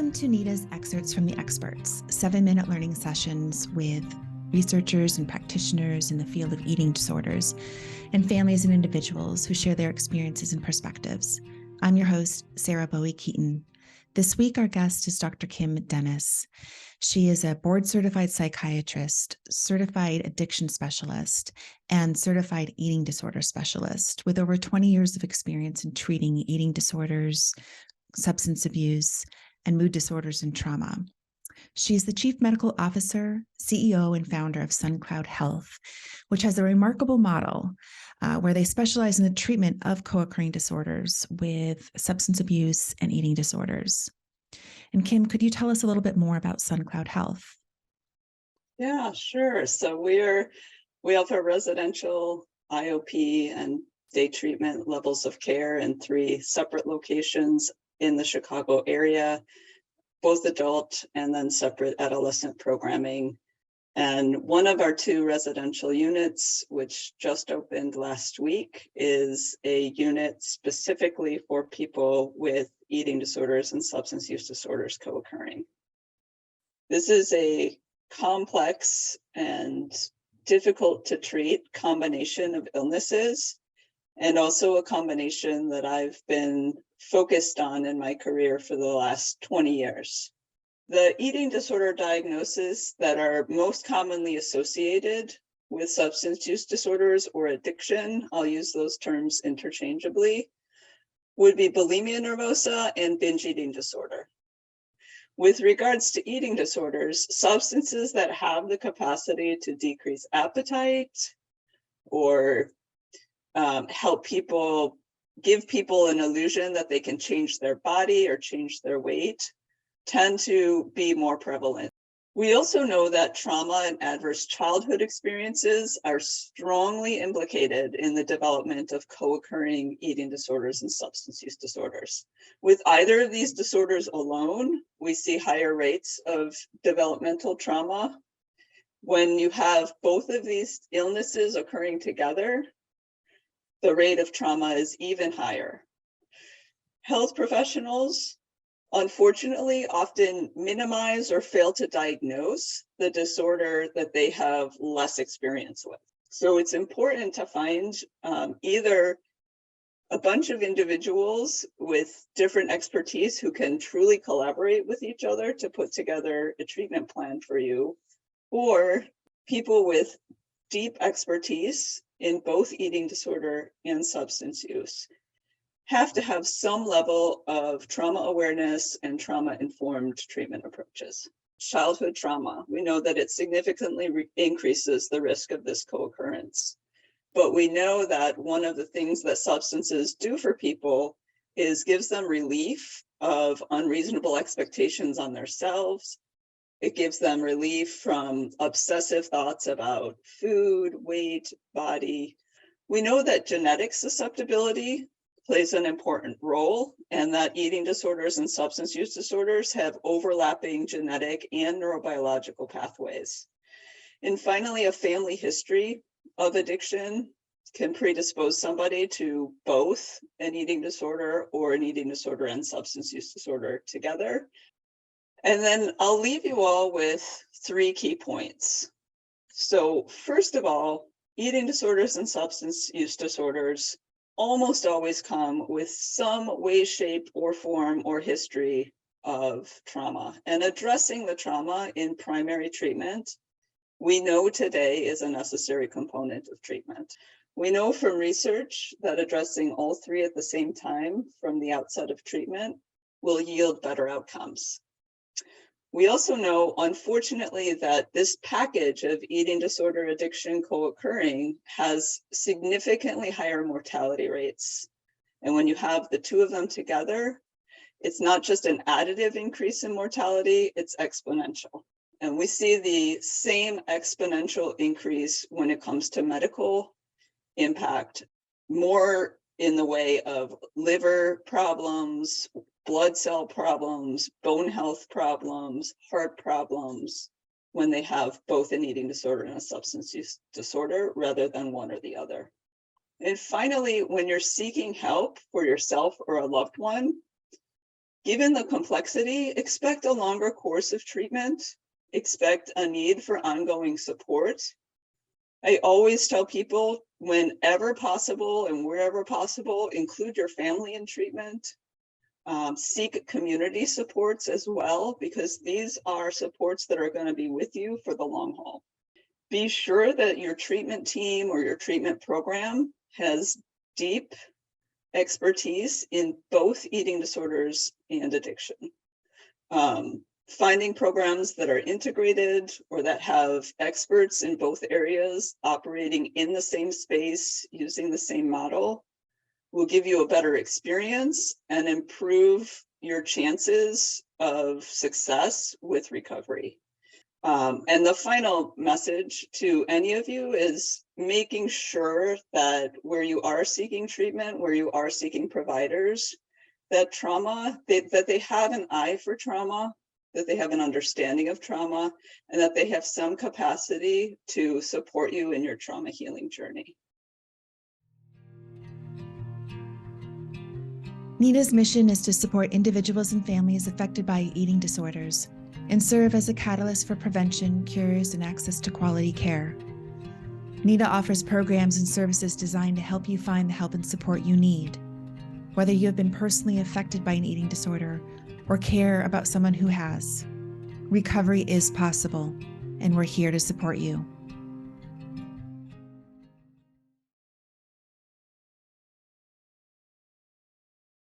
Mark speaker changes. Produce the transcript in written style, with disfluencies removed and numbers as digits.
Speaker 1: Welcome to Nita's Excerpts from the Experts, 7-minute learning sessions with researchers and practitioners in the field of eating disorders and families and individuals who share their experiences and perspectives. I'm your host, Sarah Bowie-Keaton. This week, our guest is Dr. Kim Dennis. She is a board-certified psychiatrist, certified addiction specialist, and certified eating disorder specialist with over 20 years of experience in treating eating disorders, substance abuse, and mood disorders and trauma. She is the Chief Medical Officer, CEO, and founder of SunCloud Health, which has a remarkable model where they specialize in the treatment of co-occurring disorders with substance abuse and eating disorders. And Kim, could you tell us a little bit more about SunCloud Health?
Speaker 2: Yeah, sure. So we offer residential, IOP, and day treatment levels of care in 3 separate locations in the Chicago area, both adult and then separate adolescent programming. And one of our 2 residential units, which just opened last week, is a unit specifically for people with eating disorders and substance use disorders co-occurring. This is a complex and difficult to treat combination of illnesses, and also a combination that I've been focused on in my career for the last 20 years. The eating disorder diagnoses that are most commonly associated with substance use disorders or addiction, I'll use those terms interchangeably, would be bulimia nervosa and binge eating disorder. With regards to eating disorders, substances that have the capacity to decrease appetite or help people, give people an illusion that they can change their body or change their weight, tend to be more prevalent. We also know that trauma and adverse childhood experiences are strongly implicated in the development of co-occurring eating disorders and substance use disorders. With either of these disorders alone, we see higher rates of developmental trauma. When you have both of these illnesses occurring together, the rate of trauma is even higher. Health professionals, unfortunately, often minimize or fail to diagnose the disorder that they have less experience with. So it's important to find either a bunch of individuals with different expertise who can truly collaborate with each other to put together a treatment plan for you, or people with deep expertise in both eating disorder and substance use have to have some level of trauma awareness and trauma-informed treatment approaches. Childhood trauma, we know that it significantly increases the risk of this co-occurrence. But we know that one of the things that substances do for people is gives them relief of unreasonable expectations on themselves. It gives them relief from obsessive thoughts about food, weight, body. We know that genetic susceptibility plays an important role, and that eating disorders and substance use disorders have overlapping genetic and neurobiological pathways. And finally, a family history of addiction can predispose somebody to both an eating disorder or an eating disorder and substance use disorder together. And then I'll leave you all with 3 key points. So first of all, eating disorders and substance use disorders almost always come with some way, shape, or form or history of trauma. And addressing the trauma in primary treatment, we know today is a necessary component of treatment. We know from research that addressing all 3 at the same time from the outset of treatment will yield better outcomes. We also know, unfortunately, that this package of eating disorder, addiction, co-occurring has significantly higher mortality rates. And when you have the 2 of them together, it's not just an additive increase in mortality, it's exponential. And we see the same exponential increase when it comes to medical impact, more in the way of liver problems, blood cell problems, bone health problems, heart problems, when they have both an eating disorder and a substance use disorder rather than one or the other. And finally, when you're seeking help for yourself or a loved one, Given the complexity, expect a longer course of treatment, expect a need for ongoing support. I always tell people, whenever possible and wherever possible, include your family in treatment. Seek community supports as well, because these are supports that are going to be with you for the long haul. Be sure that your treatment team or your treatment program has deep expertise in both eating disorders and addiction. Finding programs that are integrated or that have experts in both areas operating in the same space, using the same model, will give you a better experience and improve your chances of success with recovery. And the final message to any of you is making sure that where you are seeking treatment, where you are seeking providers, that that they have an eye for trauma, that they have an understanding of trauma, and that they have some capacity to support you in your trauma healing journey.
Speaker 1: NEDA's mission is to support individuals and families affected by eating disorders and serve as a catalyst for prevention, cures, and access to quality care. NEDA offers programs and services designed to help you find the help and support you need. Whether you have been personally affected by an eating disorder or care about someone who has, recovery is possible, and we're here to support you.